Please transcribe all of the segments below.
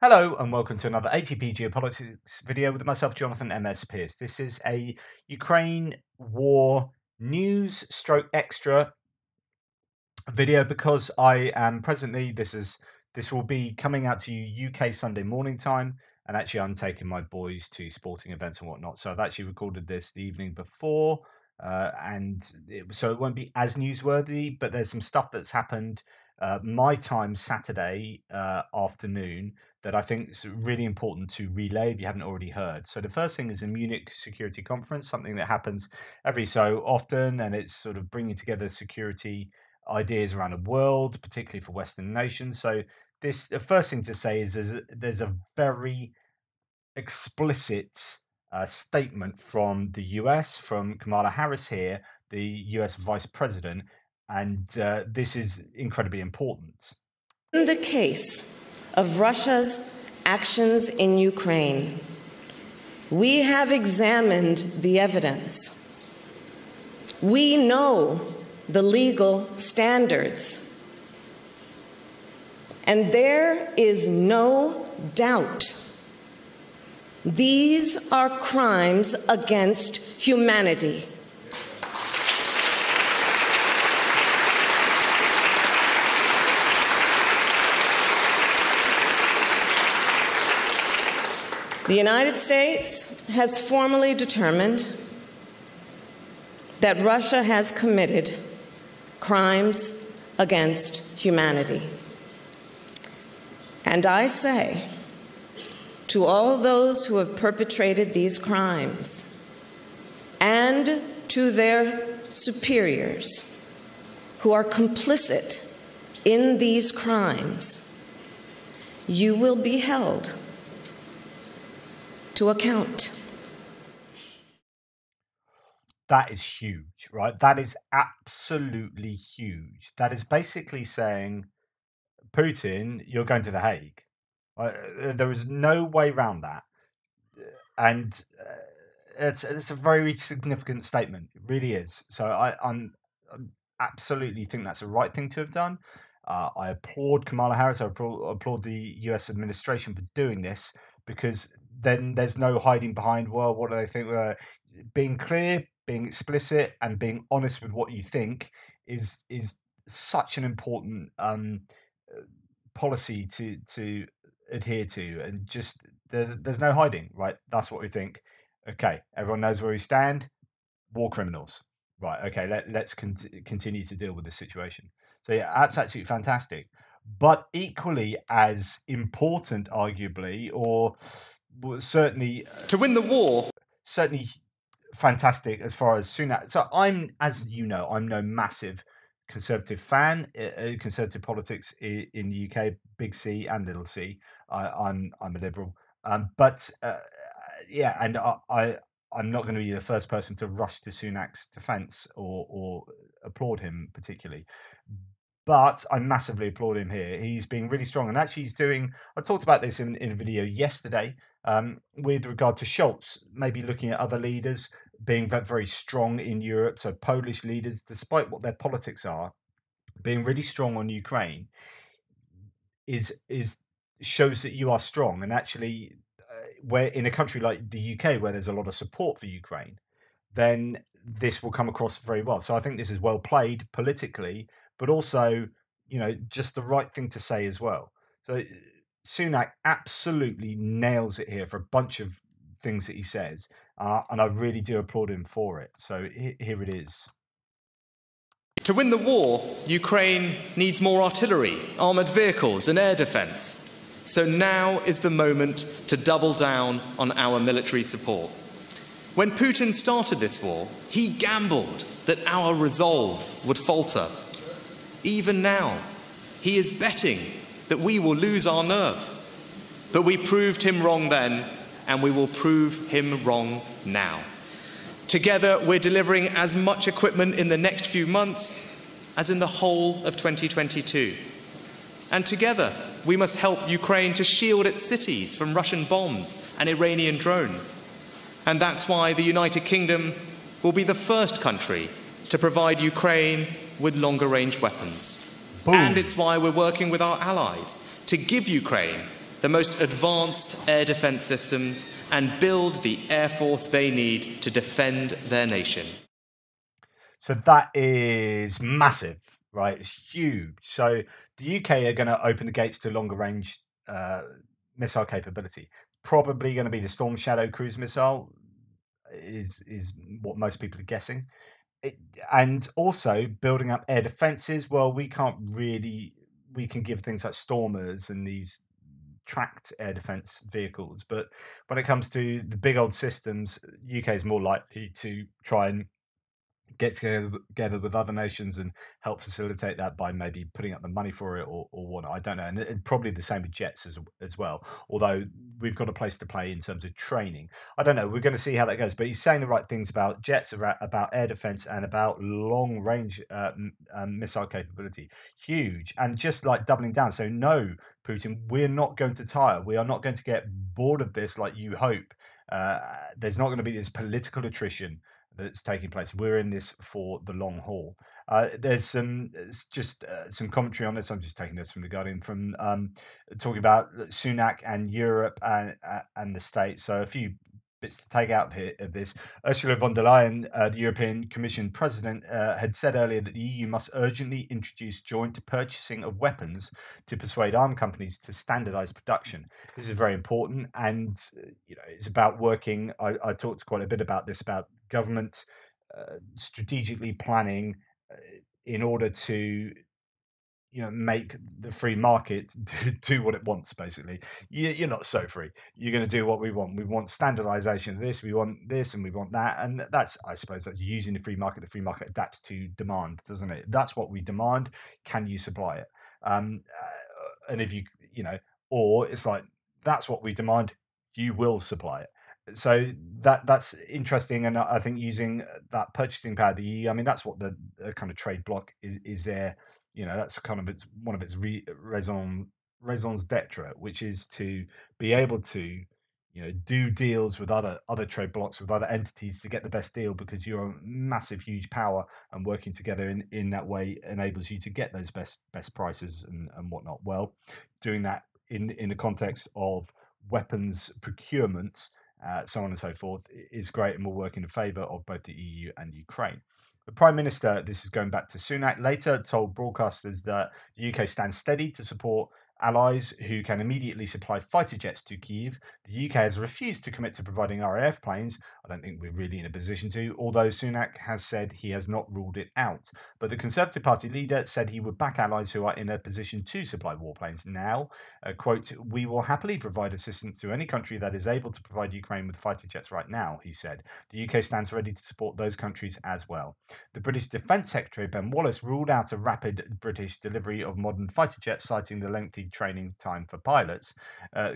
Hello and welcome to another ATP Geopolitics video with myself, Jonathan MS Pearce. This is a Ukraine war news stroke extra video because I am presently, this will be coming out to you UK Sunday morning time, and actually I'm taking my boys to sporting events and whatnot. So I've actually recorded this the evening before, so it won't be as newsworthy, but there's some stuff that's happened my time Saturday afternoon that I think is really important to relay if you haven't already heard. So the first thing is a Munich security conference, something that happens every so often, and it's sort of bringing together security ideas around the world, particularly for Western nations. So the first thing to say is there's a very explicit statement from the US, from Kamala Harris here, the US Vice President, and this is incredibly important. In the case of Russia's actions in Ukraine, we have examined the evidence. We know the legal standards, and there is no doubt these are crimes against humanity. The United States has formally determined that Russia has committed crimes against humanity. And I say to all those who have perpetrated these crimes and to their superiors who are complicit in these crimes, you will be held to account. That is huge, right? That is absolutely huge. That is basically saying, Putin, you're going to The Hague. There is no way around that. And it's a very significant statement. It really is. So I absolutely think that's the right thing to have done. I applaud Kamala Harris. I applaud the US administration for doing this, because then there's no hiding behind, well, what do they think? Being clear, being explicit, and being honest with what you think is such an important policy to adhere to, and just there's no hiding, right? That's what we think. Okay, everyone knows where we stand. War criminals, right? Okay, let's continue to deal with this situation. So yeah, that's absolutely fantastic. But equally as important, arguably, or certainly to win the war, certainly fantastic as far as Sunak. So as you know, I'm no massive Conservative fan, Conservative politics in the UK, big C and little c. I'm a liberal, but yeah, and I'm not going to be the first person to rush to Sunak's defence or applaud him particularly. But I massively applaud him here. He's being really strong, and actually he's doing, I talked about this in a video yesterday with regard to Scholz, maybe looking at other leaders being very strong in Europe. So Polish leaders, despite what their politics are, being really strong on Ukraine is shows that you are strong. And actually, where in a country like the UK, where there's a lot of support for Ukraine, then this will come across very well. So I think this is well played politically, but also, you know, just the right thing to say as well. So Sunak absolutely nails it here for a bunch of things that he says, and I really do applaud him for it. So here it is. To win the war, Ukraine needs more artillery, armoured vehicles and air defence. So now is the moment to double down on our military support. When Putin started this war, he gambled that our resolve would falter. Even now, he is betting that we will lose our nerve. But we proved him wrong then, and we will prove him wrong now. Together, we're delivering as much equipment in the next few months as in the whole of 2022. And together, we must help Ukraine to shield its cities from Russian bombs and Iranian drones. And that's why the United Kingdom will be the first country to provide Ukraine with longer-range weapons. Boom. And it's why we're working with our allies to give Ukraine the most advanced air defence systems, and build the air force they need to defend their nation. So that is massive, right? It's huge. So the UK are going to open the gates to longer range missile capability. Probably going to be the Storm Shadow cruise missile, is what most people are guessing. And also building up air defences. Well, we can give things like Stormers and these tracked air defence vehicles, but when it comes to the big old systems, UK is more likely to try and get together with other nations and help facilitate that by maybe putting up the money for it or whatnot. I don't know. And probably the same with jets as well, although we've got a place to play in terms of training. I don't know. We're going to see how that goes. But he's saying the right things about jets, about air defense, and about long range missile capability. Huge. And just like doubling down. So, no, Putin, we're not going to tire. We are not going to get bored of this like you hope. There's not going to be this political attrition that's taking place. We're in this for the long haul. There's some some commentary on this. I'm just taking this from the Guardian, from talking about Sunak and Europe and the States. So a few bits to take out here of this. Ursula von der Leyen, the European Commission president, had said earlier that the EU must urgently introduce joint purchasing of weapons to persuade arms companies to standardize production. This is very important, and it's about working. I talked quite a bit about this, about government strategically planning in order to make the free market do what it wants. Basically, you're not so free. You're going to do what we want. We want standardization of this, we want this, and we want that. And that's, I suppose, that's using the free market. The free market adapts to demand, doesn't it? That's what we demand. Can you supply it? And if or it's like, that's what we demand, you will supply it. So that's interesting, and I think using that purchasing power, the EU, I mean, that's what the kind of trade bloc is there. That's kind of one of its raisons d'etre, which is to be able to do deals with other trade blocs, with other entities, to get the best deal, because you're a massive, huge power, and working together in that way enables you to get those best prices and whatnot. Well, doing that in the context of weapons procurement, so on and so forth, is great, and will work in favour of both the EU and Ukraine. The Prime Minister, this is going back to Sunak, later told broadcasters that the UK stands steady to support allies who can immediately supply fighter jets to Kyiv. The UK has refused to commit to providing RAF planes. I don't think we're really in a position to, although Sunak has said he has not ruled it out. But the Conservative Party leader said he would back allies who are in a position to supply warplanes now. Quote, "We will happily provide assistance to any country that is able to provide Ukraine with fighter jets right now," he said. The UK stands ready to support those countries as well. The British Defence Secretary Ben Wallace ruled out a rapid British delivery of modern fighter jets, citing the lengthy training time for pilots.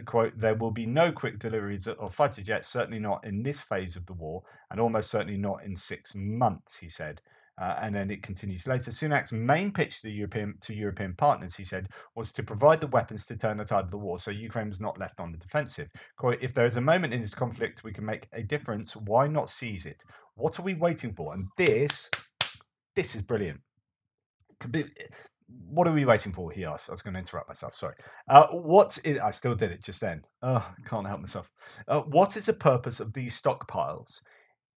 Quote, "There will be no quick deliveries of fighter jets, certainly not in this phase of the war, and almost certainly not in 6 months," he said. And then it continues later. Sunak's main pitch to European partners, he said, was to provide the weapons to turn the tide of the war, so Ukraine was not left on the defensive. Quote, "If there is a moment in this conflict we can make a difference, why not seize it? What are we waiting for?" And this is brilliant. What are we waiting for? He asked. I was going to interrupt myself. Sorry. I still did it just then. Oh, can't help myself. What is the purpose of these stockpiles?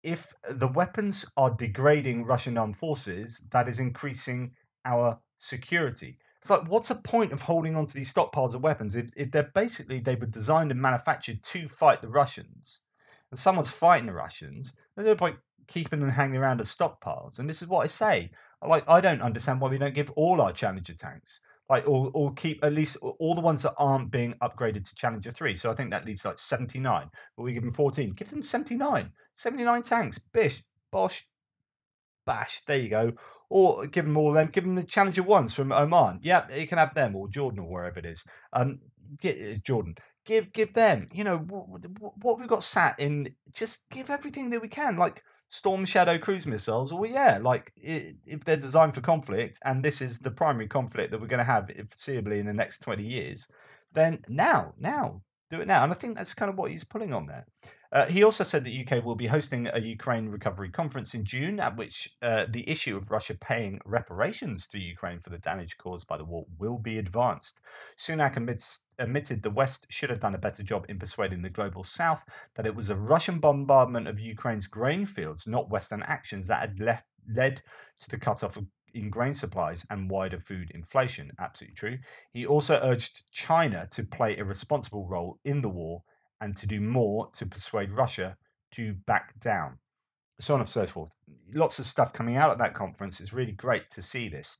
If the weapons are degrading Russian armed forces, that is increasing our security. It's like, what's the point of holding on to these stockpiles of weapons if they were designed and manufactured to fight the Russians, and someone's fighting the Russians? There's no point keeping them hanging around as stockpiles. And this is what I say. I don't understand why we don't give all our Challenger tanks, or keep at least all the ones that aren't being upgraded to Challenger 3. So I think that leaves 79, but we give them 14. Give them 79 tanks. Bish, bosh, bash. There you go. Or give them all them. Give them the Challenger 1s from Oman. Yeah, you can have them, or Jordan, or wherever it is. Jordan. Give them. What we've got sat in. Just give everything that we can. Like Storm Shadow cruise missiles. Well, yeah. If they're designed for conflict, and this is the primary conflict that we're going to have foreseeably in the next 20 years, then now do it now. And I think that's kind of what he's pulling on there. He also said that UK will be hosting a Ukraine recovery conference in June, at which the issue of Russia paying reparations to Ukraine for the damage caused by the war will be advanced. Sunak admitted the West should have done a better job in persuading the global South that it was a Russian bombardment of Ukraine's grain fields, not Western actions, that had led to the cut-off in grain supplies and wider food inflation. Absolutely true. He also urged China to play a responsible role in the war and to do more to persuade Russia to back down. So on and so forth. Lots of stuff coming out at that conference. It's really great to see this.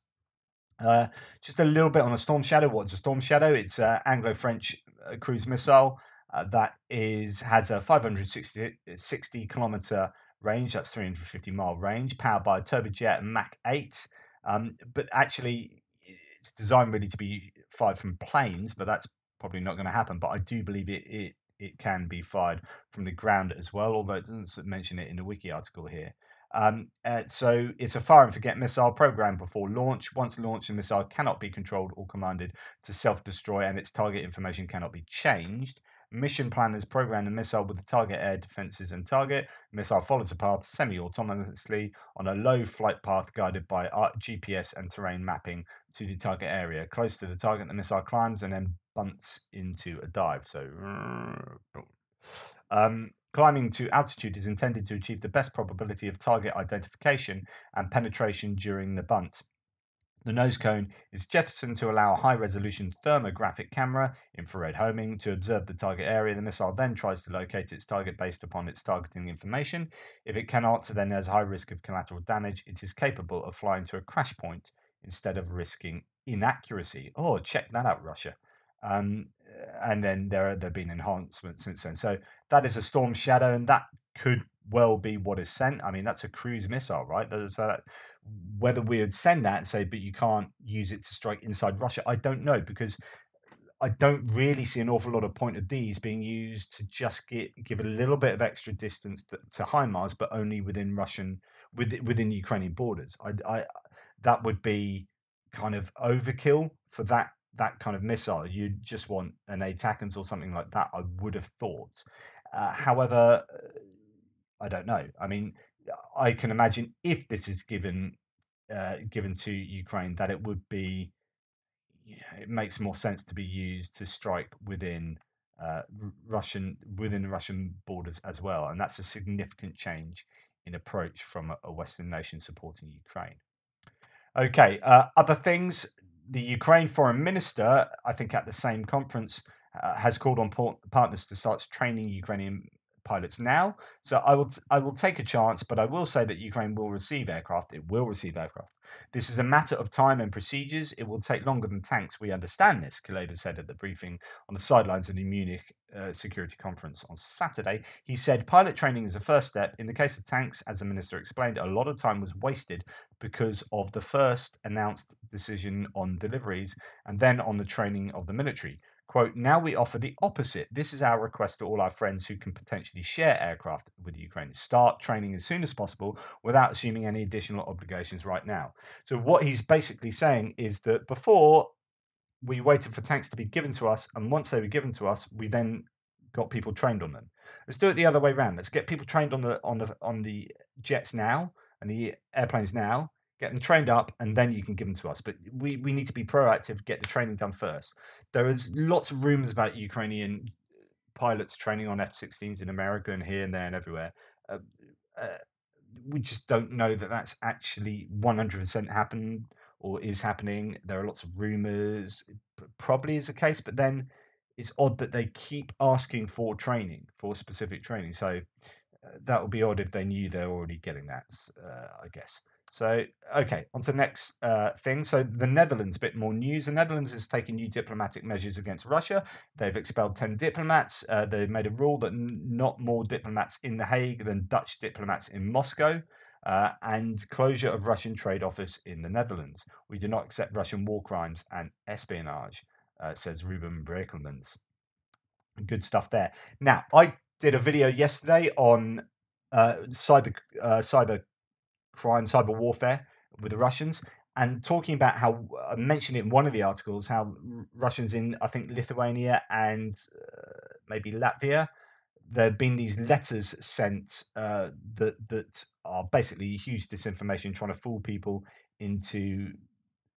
Just a little bit on a Storm Shadow. What's a Storm Shadow? It's an Anglo-French cruise missile that has a 560 kilometer range. That's 350-mile range, powered by a turbojet Mach 8. But actually, it's designed really to be fired from planes, but that's probably not going to happen. But I do believe it can be fired from the ground as well, although it doesn't mention it in the wiki article here. So it's a fire and forget missile programmed before launch. Once launched, the missile cannot be controlled or commanded to self-destroy, and its target information cannot be changed. Mission planners program the missile with the target air defenses and target. The missile follows a path semi-autonomously on a low flight path guided by GPS and terrain mapping to the target area. Close to the target, the missile climbs and then bunts into a dive. So, climbing to altitude is intended to achieve the best probability of target identification and penetration during the bunt. The nose cone is jettisoned to allow a high-resolution thermographic camera, infrared homing, to observe the target area. The missile then tries to locate its target based upon its targeting information. If it cannot, then there's a high risk of collateral damage. It is capable of flying to a crash point instead of risking inaccuracy. Oh, check that out, Russia. And then there have been enhancements since then. So that is a Storm Shadow, and that could well be what is sent. I mean, that's a cruise missile, right? So whether we would send that and say, but you can't use it to strike inside Russia, I don't know, because I don't really see an awful lot of point of these being used to just give a little bit of extra distance to HIMARS, but only within within Ukrainian borders. That would be kind of overkill for that kind of missile. You just want an ATACMS or something like that, I would have thought. However, I don't know. I mean, I can imagine if this is given to Ukraine, that it would be, it makes more sense to be used to strike within the Russian borders as well, and that's a significant change in approach from a Western nation supporting Ukraine. Okay, other things. The Ukraine foreign minister, I think at the same conference, has called on partners to start training Ukrainian pilots now. So I will take a chance, but I will say that Ukraine will receive aircraft. It will receive aircraft. This is a matter of time and procedures. It will take longer than tanks. We understand this, Kuleba said at the briefing on the sidelines of the Munich security conference on Saturday. He said pilot training is a first step. In the case of tanks, as the minister explained, a lot of time was wasted because of the first announced decision on deliveries and then on the training of the military. Quote, now we offer the opposite. This is our request to all our friends who can potentially share aircraft with Ukraine. Start training as soon as possible without assuming any additional obligations right now. So what he's basically saying is that before we waited for tanks to be given to us, and once they were given to us, we then got people trained on them. Let's do it the other way around. Let's get people trained on the jets now and the airplanes now. Get them trained up, and then you can give them to us. But we need to be proactive, get the training done first. There is lots of rumors about Ukrainian pilots training on F-16s in America and here and there and everywhere. We just don't know that that's actually 100% happened or is happening. There are lots of rumors. It probably is the case, but then it's odd that they keep asking for training, for specific training. So that would be odd if they knew they're already getting that, I guess. So, okay, on to the next thing. So the Netherlands, a bit more news. The Netherlands is taking new diplomatic measures against Russia. They've expelled 10 diplomats. They've made a rule that not more diplomats in The Hague than Dutch diplomats in Moscow. And closure of Russian trade office in the Netherlands. We do not accept Russian war crimes and espionage, says Ruben Brekelmans. Good stuff there. Now, I did a video yesterday on cyber crime, cyber warfare with the Russians, and talking about how I mentioned it in one of the articles, how Russians in, I think, Lithuania and maybe Latvia. There have been these letters sent that are basically huge disinformation, trying to fool people into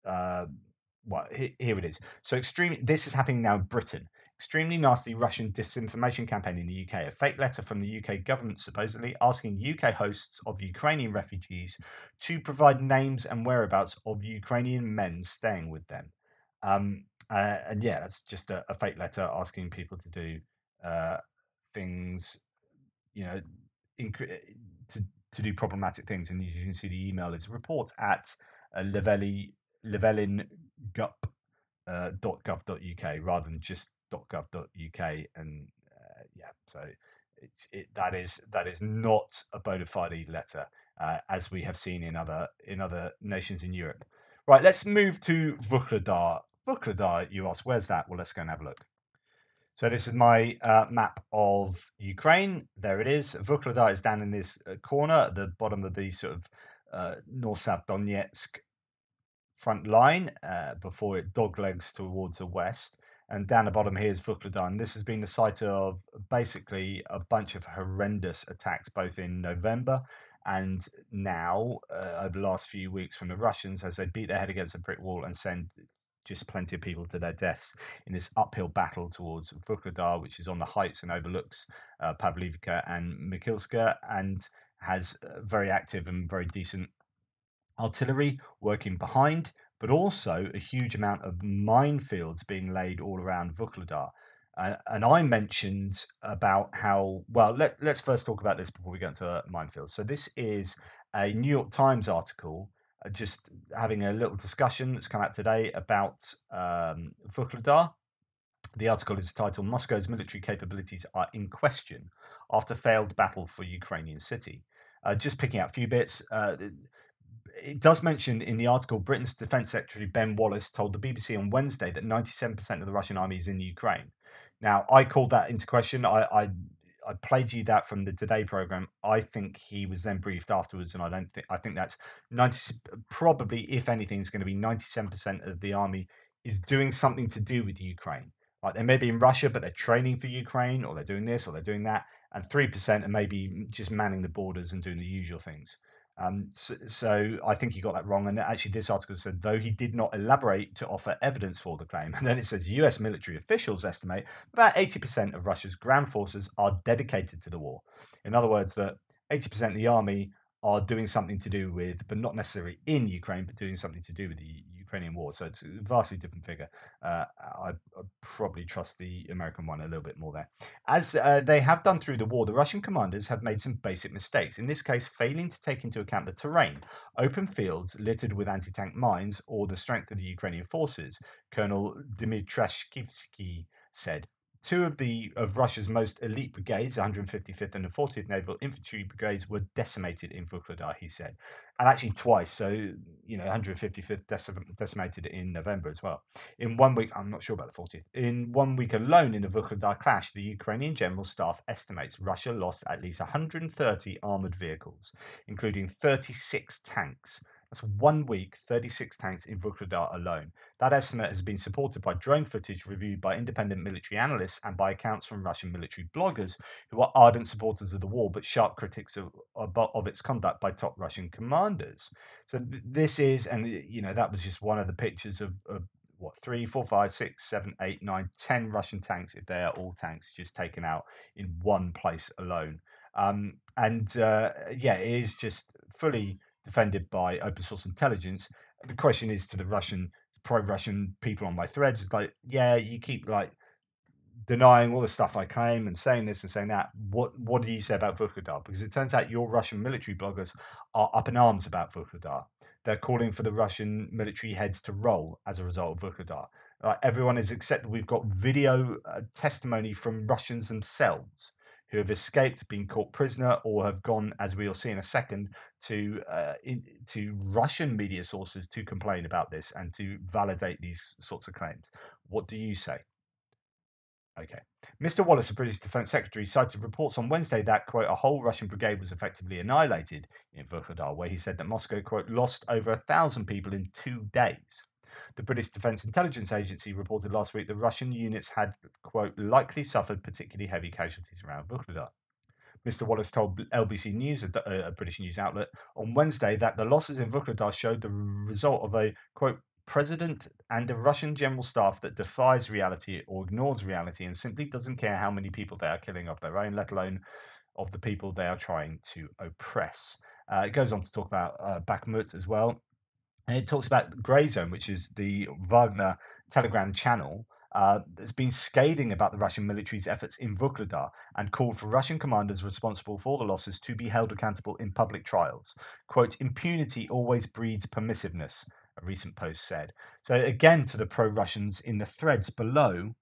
uh, well, here it is. So extremely, this is happening now in Britain. Extremely nasty Russian disinformation campaign in the UK. A fake letter from the UK government supposedly asking UK hosts of Ukrainian refugees to provide names and whereabouts of Ukrainian men staying with them. And yeah, that's just a fake letter asking people to do uh, things, you know, to do problematic things. And as you can see, the email is report at llevellingup.gov.uk rather than just .gov.uk. And yeah, so that is not a bona fide letter, as we have seen in other nations in Europe. Right, let's move to Vuhledar. Vuhledar, you ask, where's that? Well, let's go and have a look. So this is my map of Ukraine. There it is. Vuhledar is down in this corner at the bottom of the sort of north-south Donetsk front line before it doglegs towards the west. And down the bottom here is Vuhledar. And this has been the site of basically a bunch of horrendous attacks, both in November and now over the last few weeks from the Russians, as they beat their head against a brick wall and send just plenty of people to their deaths in this uphill battle towards Vuhledar, which is on the heights and overlooks Pavlivka and Mikilska, and has very active and very decent artillery working behind, but also a huge amount of minefields being laid all around Vuhledar. And I mentioned about how, well, let's first talk about this before we get into minefields. So this is a New York Times article, just having a little discussion that's come out today about Vuhledar. The article is titled Moscow's military capabilities are in question after failed battle for Ukrainian city. Just picking out a few bits. It does mention in the article Britain's Defence Secretary Ben Wallace told the BBC on Wednesday that 97% of the Russian army is in Ukraine. Now, I called that into question. I played you that from the Today programme. I think he was then briefed afterwards, and I think that's 90, probably, if anything, is going to be 97% of the army is doing something to do with Ukraine. Like they may be in Russia, but they're training for Ukraine, or they're doing this, or they're doing that, and 3% are maybe just manning the borders and doing the usual things. So I think he got that wrong. And actually, this article said, though he did not elaborate to offer evidence for the claim. And then it says US military officials estimate about 80% of Russia's ground forces are dedicated to the war. In other words, that 80% of the army are doing something to do with, but not necessarily in Ukraine, but doing something to do with the Ukrainian war. So it's a vastly different figure. I probably trust the American one a little bit more there. As they have done through the war, the Russian commanders have made some basic mistakes, in this case failing to take into account the terrain, open fields littered with anti-tank mines, or the strength of the Ukrainian forces, Colonel Dmitrashkivsky said. Two of Russia's most elite brigades, the 155th and the 40th Naval Infantry Brigades, were decimated in Vuhledar, he said. And actually twice. So, 155th decimated in November as well. In 1 week, I'm not sure about the 40th. In 1 week alone in the Vuhledar clash, the Ukrainian General Staff estimates Russia lost at least 130 armoured vehicles, including 36 tanks. That's 1 week, 36 tanks in Vuhledar alone. That estimate has been supported by drone footage reviewed by independent military analysts and by accounts from Russian military bloggers who are ardent supporters of the war but sharp critics of its conduct by top Russian commanders. So this is, and that was just one of the pictures of what, 3, 4, 5, 6, 7, 8, 9, 10 Russian tanks, if they are all tanks, just taken out in one place alone. Yeah, it is just fully defended by open source intelligence. The question is to the pro-Russian people on my threads, it's like, yeah, you keep like denying all the stuff I claim and saying this and saying that. What do you say about Vuhledar? Because it turns out your Russian military bloggers are up in arms about Vuhledar. They're calling for the Russian military heads to roll as a result of Vuhledar. Everyone is accepted. We've got video testimony from Russians themselves who have escaped being caught prisoner or have gone, as we'll see in a second, to Russian media sources to complain about this and to validate these sorts of claims. What do you say? Okay. Mr. Wallace, the British Defence Secretary, cited reports on Wednesday that, quote, a whole Russian brigade was effectively annihilated in Vuhledar, where he said that Moscow, quote, lost over 1,000 people in 2 days. The British Defence Intelligence Agency reported last week that Russian units had, quote, likely suffered particularly heavy casualties around Vuhledar. Mr. Wallace told LBC News, a British news outlet, on Wednesday that the losses in Vuhledar showed the result of a, quote, president and a Russian general staff that defies reality or ignores reality and simply doesn't care how many people they are killing of their own, let alone of the people they are trying to oppress. It goes on to talk about Bakhmut as well. And it talks about Grey Zone, which is the Wagner Telegram channel, that's been scathing about the Russian military's efforts in Vuhledar and called for Russian commanders responsible for the losses to be held accountable in public trials. Quote, impunity always breeds permissiveness, a recent post said. So again, to the pro-Russians in the threads below,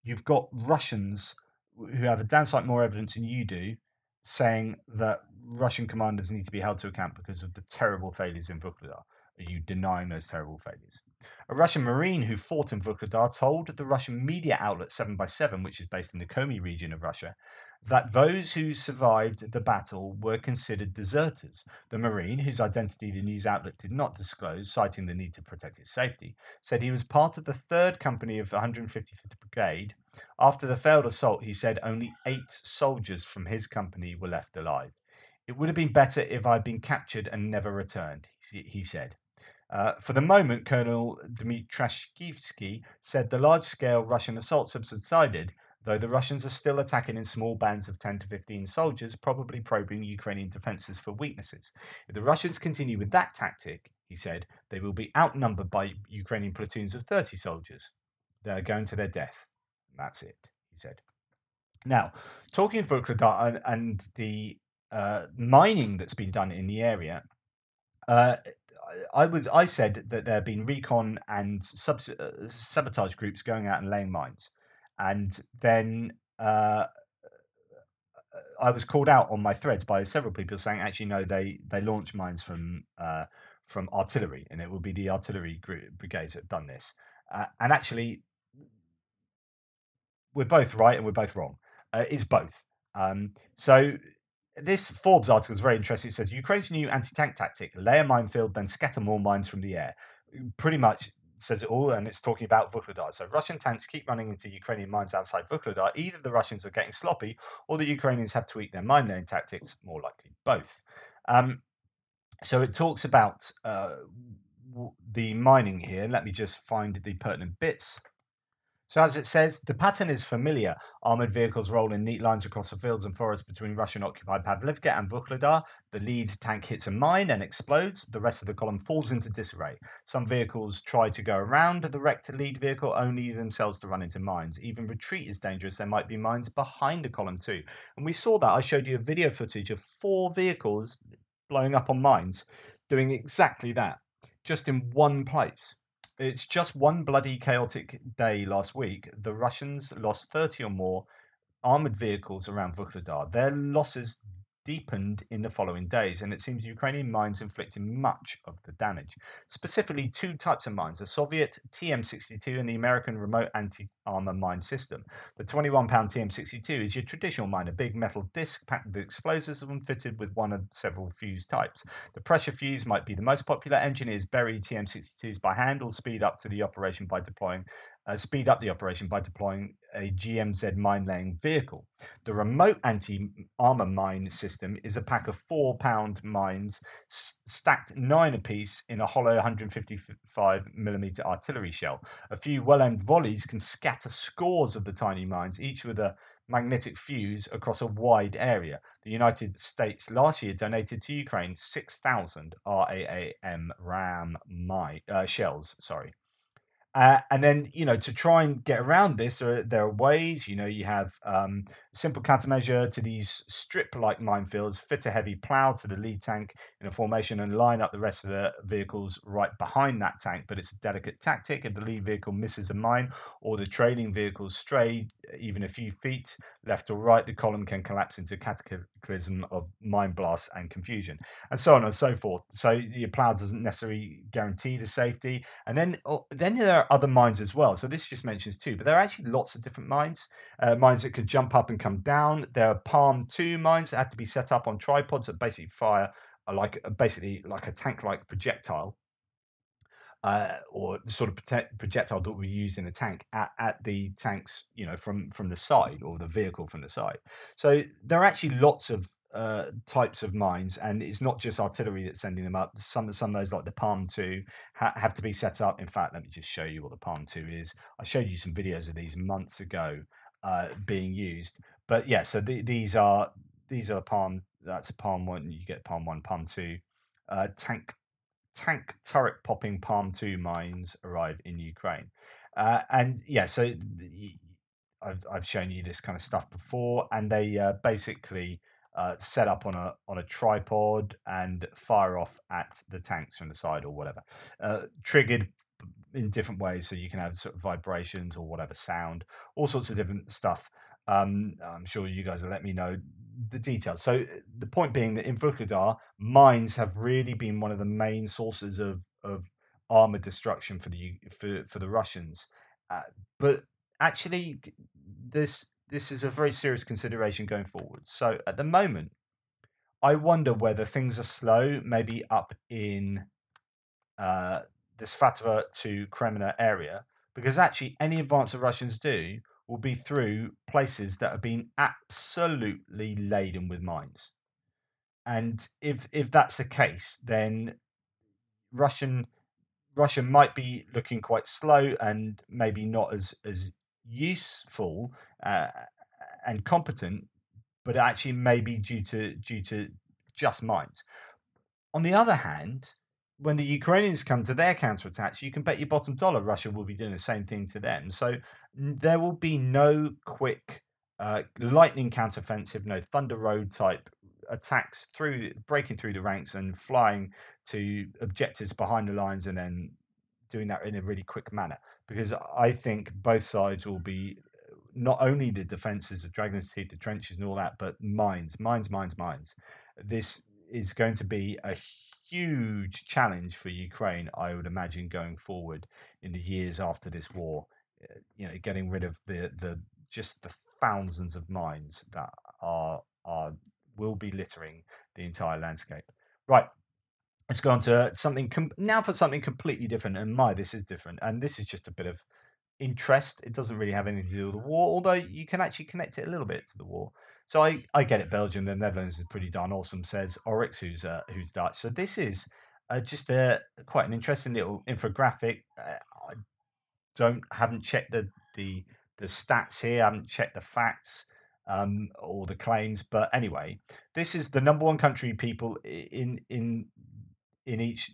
you've got Russians who have a damn sight more evidence than you do saying that Russian commanders need to be held to account because of the terrible failures in Vuhledar. Are you denying those terrible failures? A Russian Marine who fought in Vuhledar told the Russian media outlet 7x7, which is based in the Komi region of Russia, that those who survived the battle were considered deserters. The Marine, whose identity the news outlet did not disclose, citing the need to protect his safety, said he was part of the 3rd Company of 155th Brigade. After the failed assault, he said only 8 soldiers from his company were left alive. It would have been better if I'd been captured and never returned, he said. For the moment, Colonel Dmitrashkivsky said the large-scale Russian assaults have subsided, though the Russians are still attacking in small bands of 10 to 15 soldiers, probably probing Ukrainian defences for weaknesses. If the Russians continue with that tactic, he said, they will be outnumbered by Ukrainian platoons of 30 soldiers. They are going to their death. And that's it, he said. Now, talking of Vuhledar and the mining that's been done in the area, I said that there have been recon and sabotage groups going out and laying mines, and then I was called out on my threads by several people saying, actually, no, they launch mines from artillery, and it will be the artillery brigades that have done this. And actually, we're both right and we're both wrong. It's both. So this Forbes article is very interesting. It says Ukraine's new anti-tank tactic: lay a minefield, then scatter more mines from the air. Pretty much says it all, and it's talking about Vuhledar. So Russian tanks keep running into Ukrainian mines outside Vuhledar. Either the Russians are getting sloppy, or the Ukrainians have tweaked their mine laying tactics. More likely, both. So it talks about the mining here. Let me just find the pertinent bits. So as it says, the pattern is familiar. Armoured vehicles roll in neat lines across the fields and forests between Russian-occupied Pavlivka and Vuhledar. The lead tank hits a mine and explodes. The rest of the column falls into disarray. Some vehicles try to go around the wrecked lead vehicle, only themselves to run into mines. Even retreat is dangerous. There might be mines behind a column too. And we saw that. I showed you a video footage of 4 vehicles blowing up on mines, doing exactly that, just in one place. It's just one bloody chaotic day last week. The Russians lost 30 or more armoured vehicles around Vuhledar. Their losses deepened in the following days, and it seems Ukrainian mines inflicted much of the damage. Specifically, 2 types of mines, the Soviet TM62 and the American Remote Anti-Armor Mine System. The 21-pound TM62 is your traditional mine, a big metal disc packed with explosives and fitted with one of several fuse types. The pressure fuse might be the most popular. Engineers bury TM62s by hand or speed up the operation by deploying a GMZ mine-laying vehicle. The remote anti-armor mine system is a pack of 4-pound mines stacked 9 apiece in a hollow 155mm artillery shell. A few well-aimed volleys can scatter scores of the tiny mines, each with a magnetic fuse across a wide area. The United States last year donated to Ukraine 6,000 RAM shells. And then, to try and get around this, there are ways. You have simple countermeasure to these strip-like minefields. Fit a heavy plow to the lead tank in a formation and line up the rest of the vehicles right behind that tank. But it's a delicate tactic. If the lead vehicle misses a mine or the trailing vehicles stray even a few feet left or right, the column can collapse into a cataclysm of mine blasts and confusion, and so on and so forth. So your plow doesn't necessarily guarantee the safety. And then there are other mines as well. So this just mentions 2, but there are actually lots of different mines. Mines that could jump up and come down. There are Palm 2 mines that have to be set up on tripods that basically fire like a tank-like projectile. or the sort of projectile that we use in a tank at the tanks, from the side, or the vehicle from the side. So there are actually lots of types of mines, and it's not just artillery that's sending them up. Some of those, like the Palm 2, have to be set up. In fact, let me just show you what the Palm 2 is. I showed you some videos of these months ago being used. But yeah, so these are Palm. That's a Palm 1. You get Palm 1, Palm 2. Tank turret popping Palm 2 mines arrive in Ukraine. And yeah, so I've shown you this kind of stuff before, and they basically set up on a tripod and fire off at the tanks from the side or whatever, triggered in different ways, so you can have sort of vibrations or whatever sound, all sorts of different stuff. I'm sure you guys will let me know the details. So the point being that in Vuhledar, mines have really been one of the main sources of armored destruction for the Russians. But actually, this is a very serious consideration going forward. So at the moment, I wonder whether things are slow, maybe up in uh, the Svatova to Kremna area, because actually any advance the Russians do will be through places that have been absolutely laden with mines. And if that's the case, then Russian Russia might be looking quite slow and maybe not as useful uh, and competent, but actually maybe due to just mines. On the other hand, when the Ukrainians come to their counterattacks, you can bet your bottom dollar Russia will be doing the same thing to them. So there will be no quick lightning counteroffensive, no Thunder Road type attacks through breaking through the ranks and flying to objectives behind the lines and then doing that in a really quick manner. Because I think both sides will be not only the defenses, the Dragon's Teeth, the trenches, and all that, but mines, mines, mines, mines. This is going to be a huge challenge for Ukraine, I would imagine, going forward in the years after this war. Getting rid of the just the thousands of mines that are will be littering the entire landscape. Right, let's go on to something now for something completely different. And this is different, and this is just a bit of interest. It doesn't really have anything to do with the war, although you can actually connect it a little bit to the war. So I get it. Belgium, the Netherlands is pretty darn awesome, says Oryx, who's Dutch. So this is just a quite an interesting little infographic. I haven't checked the stats here. I haven't checked the facts or the claims, but anyway, this is the number one country people in each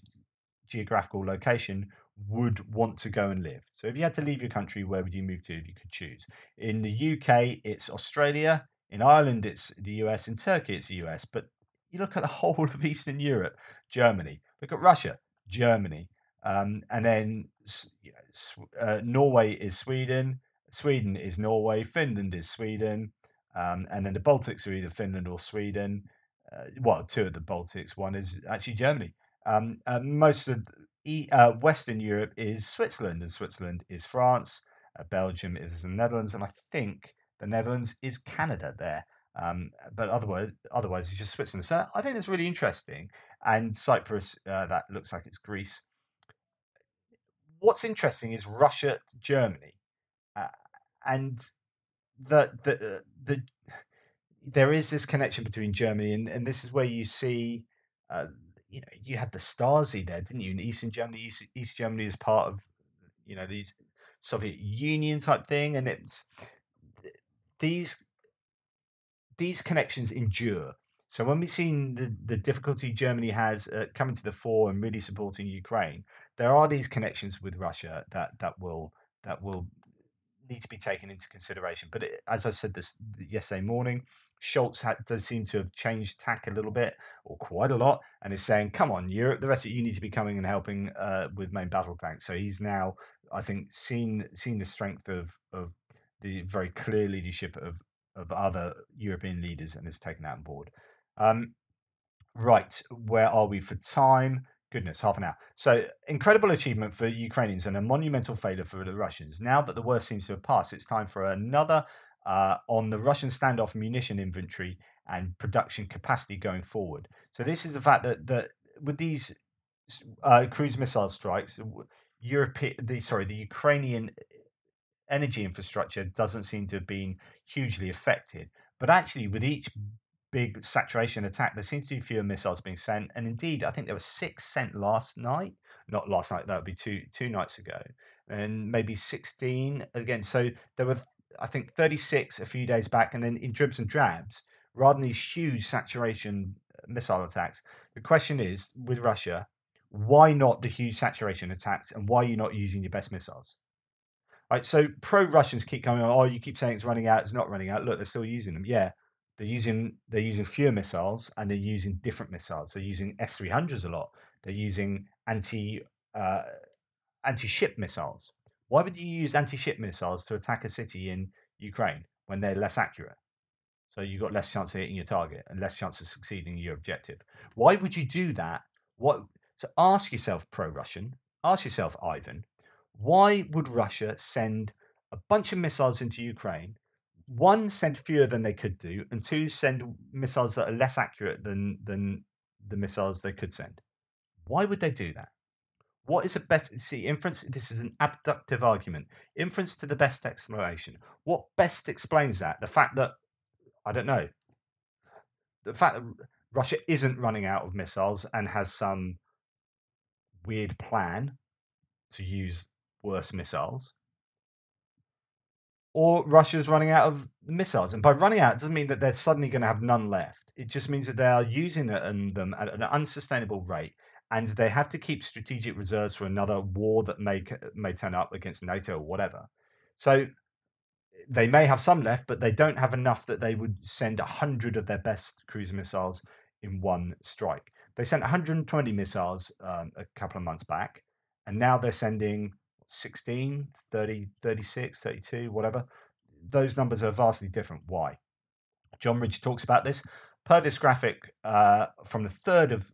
geographical location would want to go and live. So if you had to leave your country, where would you move to if you could choose? In the UK, it's Australia. In Ireland, it's the US. In Turkey, it's the US. But you look at the whole of Eastern Europe, Germany. Look at Russia, Germany. And then Norway is Sweden. Sweden is Norway. Finland is Sweden. And then the Baltics are either Finland or Sweden. Two of the Baltics. One is actually Germany. Most of Western Europe is Switzerland, and Switzerland is France. Belgium is the Netherlands, and I think the Netherlands is Canada there. But otherwise, it's just Switzerland. So I think that's really interesting. And Cyprus, that looks like it's Greece. What's interesting is Russia, Germany, and the there is this connection between Germany and this is where you see, you had the Stasi there, didn't you? In Eastern Germany, East Germany is part of, these Soviet Union type thing, and it's these these connections endure. So when we've seen the difficulty Germany has coming to the fore and really supporting Ukraine, there are these connections with Russia that will need to be taken into consideration. But as I said this yesterday morning, Schultz does seem to have changed tack a little bit, or quite a lot, and is saying, "Come on, Europe, the rest of you need to be coming and helping with main battle tanks." So he's now, I think, seen the strength of the very clear leadership of other European leaders and has taken that on board. Um, Right, where are we for time? Goodness, half an hour. So, incredible achievement for Ukrainians and a monumental failure for the Russians. Now that the worst seems to have passed, it's time for another on the Russian standoff munition inventory and production capacity going forward. So, this is the fact that with these cruise missile strikes, the Ukrainian energy infrastructure doesn't seem to have been hugely affected. But actually, with each big saturation attack, there seems to be fewer missiles being sent. And indeed, I think there were 6 sent last night. Not last night, that would be two nights ago. And maybe 16 again. So there were, I think, 36 a few days back. And then in dribs and drabs, rather than these huge saturation missile attacks, the question is with Russia, why not the huge saturation attacks, and why are you not using your best missiles? Right, so pro-Russians keep coming on. Oh, you keep saying it's running out. It's not running out. Look, they're still using them. Yeah, they're using fewer missiles, and they're using different missiles. They're using S-300s a lot. They're using anti-ship missiles. Why would you use anti-ship missiles to attack a city in Ukraine when they're less accurate? So you've got less chance of hitting your target and less chance of succeeding in your objective. Why would you do that? So ask yourself, pro-Russian, ask yourself, Ivan, why would Russia send a bunch of missiles into Ukraine? One, send fewer than they could do, and two, send missiles that are less accurate than the missiles they could send. Why would they do that? What is the best? See, inference. This is an abductive argument. Inference to the best explanation. What best explains that? The fact that, I don't know. The fact that Russia isn't running out of missiles and has some weird plan to use worse missiles, or Russia's running out of missiles. And by running out, it doesn't mean that they're suddenly going to have none left. It just means that they are using them at an unsustainable rate, and they have to keep strategic reserves for another war that may turn up against NATO or whatever. So they may have some left, but they don't have enough that they would send 100 of their best cruise missiles in one strike. They sent 120 missiles a couple of months back, and now they're sending 16, 30, 36, 32, whatever. Those numbers are vastly different. Why? John Ridge talks about this. Per this graphic from the 3rd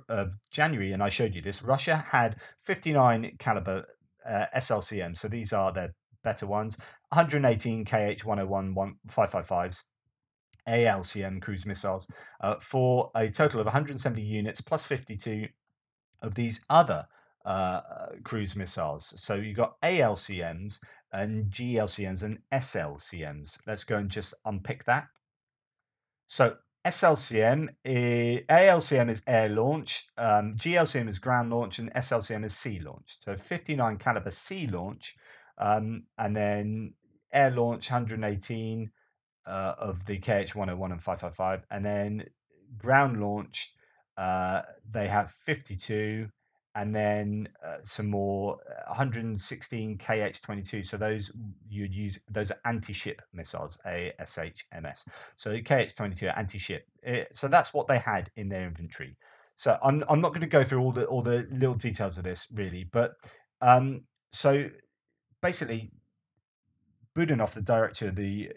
of January, and I showed you this, Russia had 59 caliber SLCM, so these are their better ones, 118 KH-101 555s, ALCM cruise missiles, for a total of 170 units plus 52 of these other cruise missiles. So you've got ALCMs and GLCMs and SLCMs. Let's go and just unpick that. So ALCM is air launched, GLCM is ground launch, and SLCM is sea launched. So 59 caliber sea launch, and then air launch 118 of the KH-101 and 555, and then ground launched they have 52, and then some more 116 KH-22. So those you'd use, those are anti-ship missiles, ASHMS. So the KH-22 are anti-ship. So that's what they had in their inventory. So I'm not going to go through all the little details of this really, but so basically, Budanov, the director of the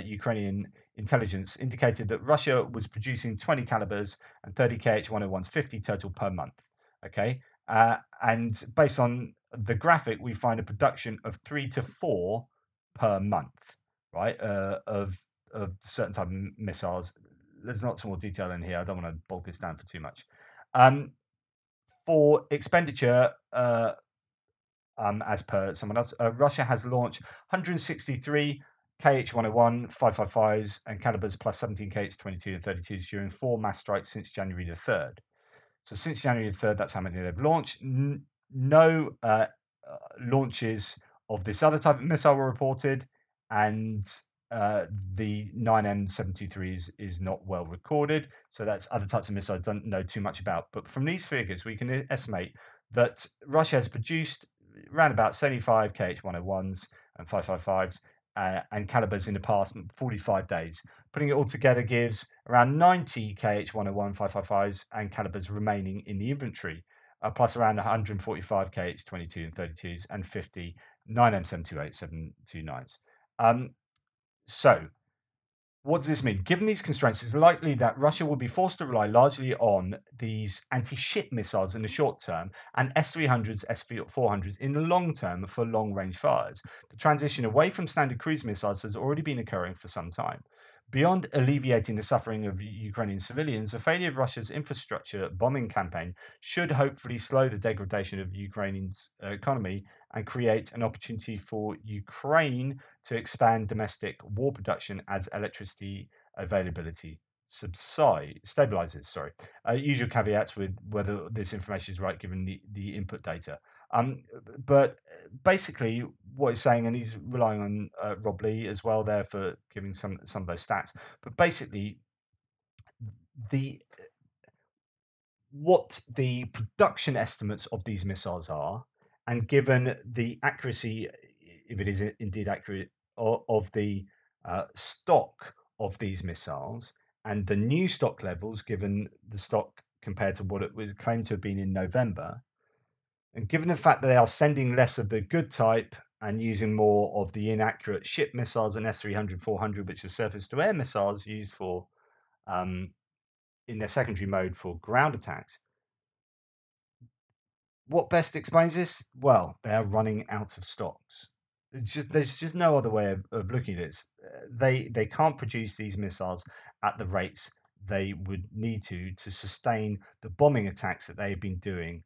Ukrainian intelligence, indicated that Russia was producing 20 calibers and 30 KH-101s, 50 total per month. Okay, and based on the graphic, we find a production of 3 to 4 per month, right? Of certain type of missiles. There's not some more detail in here. I don't want to bog this down for too much. For expenditure, as per someone else, Russia has launched 163 KH-101, 555s, and calibers plus 17 KH-22 and 32s during 4 mass strikes since January the 3rd. So since January the 3rd, that's how many they've launched. No launches of this other type of missile were reported, and the 9M723 is not well recorded. So that's other types of missiles I don't know too much about. But from these figures, we can estimate that Russia has produced around about 75 KH-101s and 555s and calibers in the past 45 days. Putting it all together gives around 90 KH-101 555s and calibers remaining in the inventory, plus around 145 KH-22 and 32s and 50 9M728 729s. So what does this mean? Given these constraints, it's likely that Russia will be forced to rely largely on these anti-ship missiles in the short term and S-300s, S-400s in the long term for long-range fires. The transition away from standard cruise missiles has already been occurring for some time. Beyond alleviating the suffering of Ukrainian civilians, the failure of Russia's infrastructure bombing campaign should hopefully slow the degradation of Ukraine's economy and create an opportunity for Ukraine to expand domestic war production as electricity availability stabilizes. Usual caveats with whether this information is right given the input data. But basically, what he's saying, and he's relying on Rob Lee as well there for giving some of those stats. But basically, the what the production estimates of these missiles are, and given the accuracy, if it is indeed accurate, of the stock of these missiles, and the new stock levels, given the stock compared to what it was claimed to have been in November. And given the fact that they are sending less of the good type and using more of the inaccurate ship missiles and S-300, 400, which are surface-to-air missiles used for in their secondary mode for ground attacks, what best explains this? Well, they are running out of stocks. There's just no other way of looking at it. They can't produce these missiles at the rates they would need to sustain the bombing attacks that they've been doing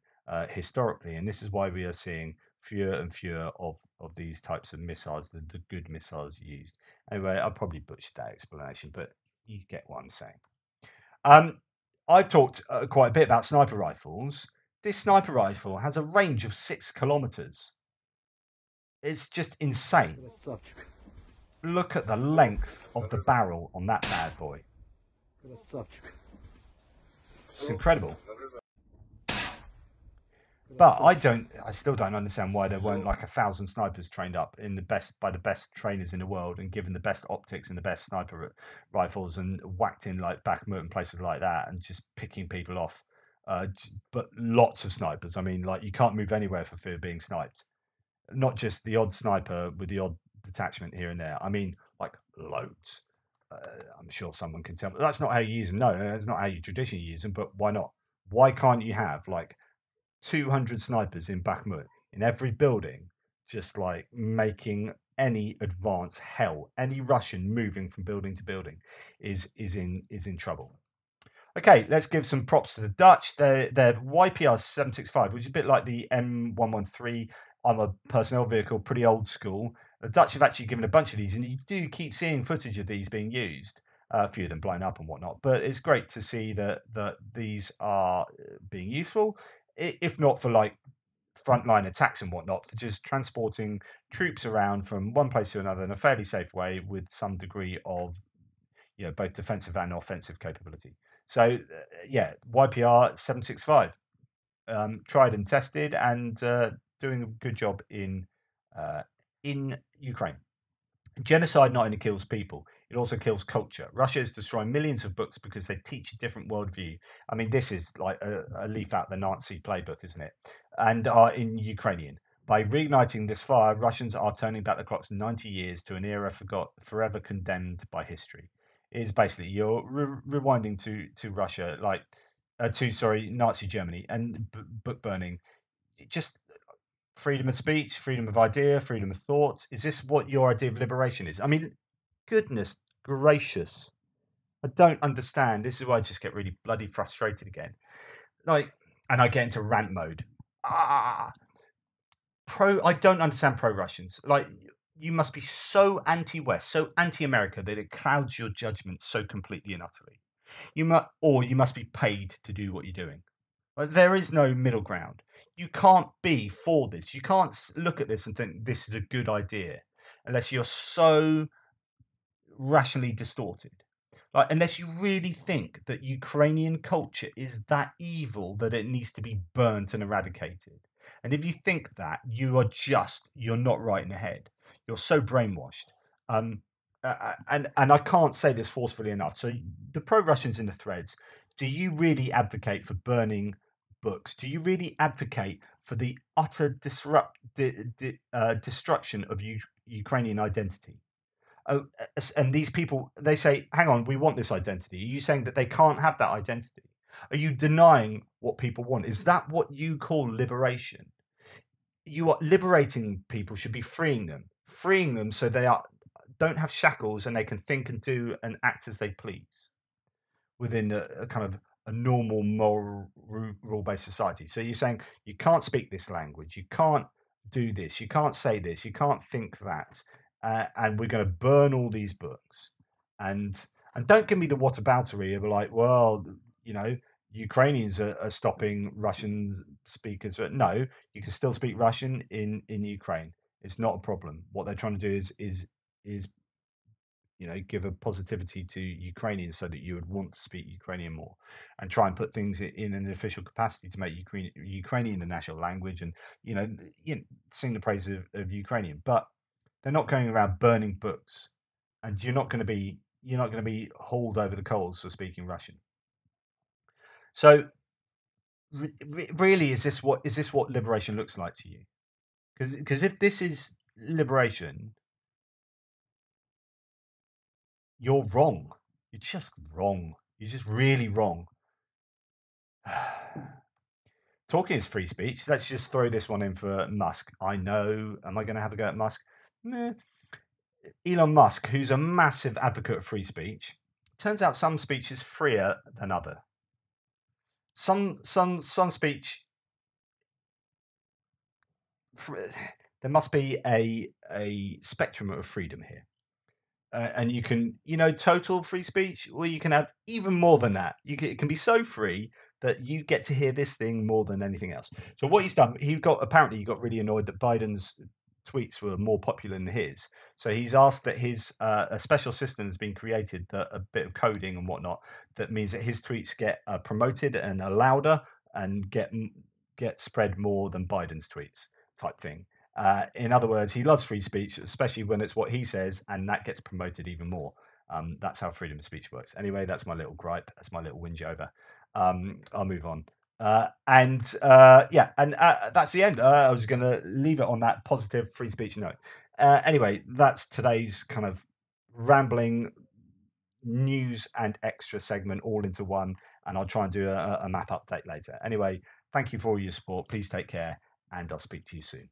historically, and this is why we are seeing fewer and fewer of these types of missiles, the good missiles used. Anyway, I probably butchered that explanation, but you get what I'm saying. I've talked quite a bit about sniper rifles. This sniper rifle has a range of 6 kilometers. It's just insane. Look at the length of the barrel on that bad boy. It's incredible. But I still don't understand why there weren't like 1,000 snipers trained up by the best trainers in the world and given the best optics and the best sniper rifles and whacked in like Bakhmut and places like that and just picking people off. But lots of snipers. I mean, like you can't move anywhere for fear of being sniped. Not just the odd sniper with the odd detachment here and there. I mean, like loads. I'm sure someone can tell me that's not how you use them. No, that's not how you traditionally use them. But why not? Why can't you have like 200 snipers in Bakhmut in every building, just like making any advance hell? Any Russian moving from building to building is in trouble. Okay, let's give some props to the Dutch. Their YPR 765, which is a bit like the M113 armored personnel vehicle, pretty old school. The Dutch have actually given a bunch of these, and you do keep seeing footage of these being used. A few of them blown up and whatnot, but it's great to see that these are being useful, if not for like frontline attacks and whatnot, for just transporting troops around from one place to another in a fairly safe way with some degree of both defensive and offensive capability. So yeah, YPR 765, tried and tested, and doing a good job in Ukraine. Genocide not only kills people, it also kills culture. Russia is destroying millions of books because they teach a different worldview. I mean, this is like a leaf out of the Nazi playbook, isn't it? And in Ukrainian. By reigniting this fire, Russians are turning back the clocks 90 years to an era forever condemned by history. It is basically you're rewinding to Russia, like Nazi Germany, and book burning. Just freedom of speech, freedom of idea, freedom of thought. Is this what your idea of liberation is? I mean, goodness gracious. I don't understand. This is why I just get really bloody frustrated again. And I get into rant mode. I don't understand pro-Russians. Like, you must be so anti-West, so anti-America that it clouds your judgment so completely and utterly. You must be paid to do what you're doing. Like, there is no middle ground. You can't be for this. You can't look at this and think this is a good idea unless you're so rationally distorted. Like, unless you really think that Ukrainian culture is that evil that it needs to be burnt and eradicated. And if you think that, you're not right in the head. You're so brainwashed. And I can't say this forcefully enough. So the pro-Russians in the threads, do you really advocate for burning books? Do you really advocate for the utter destruction of Ukrainian identity? And these people, they say, hang on, we want this identity. Are you saying that they can't have that identity? Are you denying what people want? Is that what you call liberation? You are liberating people, should be freeing them so they are don't have shackles and they can think and do and act as they please within a kind of a normal moral rule-based society. So you're saying you can't speak this language, you can't do this, you can't say this, you can't think that, and we're going to burn all these books. And don't give me the whataboutery of like, well, you know, Ukrainians are stopping Russian speakers. But no, you can still speak Russian in Ukraine. It's not a problem. What they're trying to do is you know, give a positivity to Ukrainians so that you would want to speak Ukrainian more, and try and put things in an official capacity to make Ukrainian the national language, and you know, sing the praises of Ukrainian. But they're not going around burning books, and you're not going to be hauled over the coals for speaking Russian. So really, is this what liberation looks like to you? Because if this is liberation, you're wrong. You're just wrong. You're just really wrong. Talking is free speech. Let's just throw this one in for Musk. I know. Am I going to have a go at Musk? Meh. Elon Musk, who's a massive advocate of free speech, turns out some speech is freer than other. Some speech. There must be a spectrum of freedom here. And you can, you know, total free speech, or you can have even more than that. It can be so free that you get to hear this thing more than anything else. So what he's done, he got really annoyed that Biden's tweets were more popular than his. So he's asked that his a special system has been created, that a bit of coding and whatnot, that means that his tweets get promoted and are louder and get spread more than Biden's tweets, type thing. In other words, he loves free speech, especially when it's what he says, and that gets promoted even more. That's how freedom of speech works. Anyway, that's my little gripe. That's my little whinge over. I'll move on. That's the end. I was going to leave it on that positive free speech note. Anyway, that's today's kind of rambling news and extra segment all into one, and I'll try and do a map update later. Anyway, thank you for all your support. Please take care, and I'll speak to you soon.